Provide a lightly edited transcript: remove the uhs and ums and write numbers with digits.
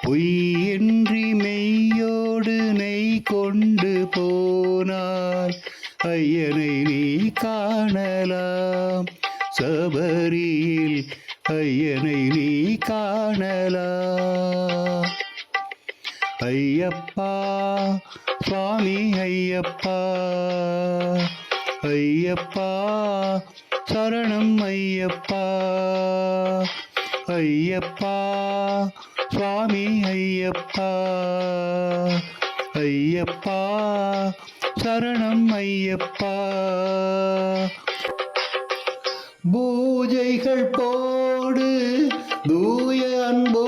பொய்யின்றி மெய்யோடு நெய் கொண்டு போனால் ஐயனை நீ காணலாம். சபரியில் ஐயனை நீ காணலாம். ஐயப்பா சுவாமி ஐயப்பா, ஐயப்பா சரணம் ஐயப்பா, ஐயப்பா சுவாமி ஐயப்பா, ஐயப்பா சரணம் ஐயப்பா. பூஜைகள் போடு தூய அன்போ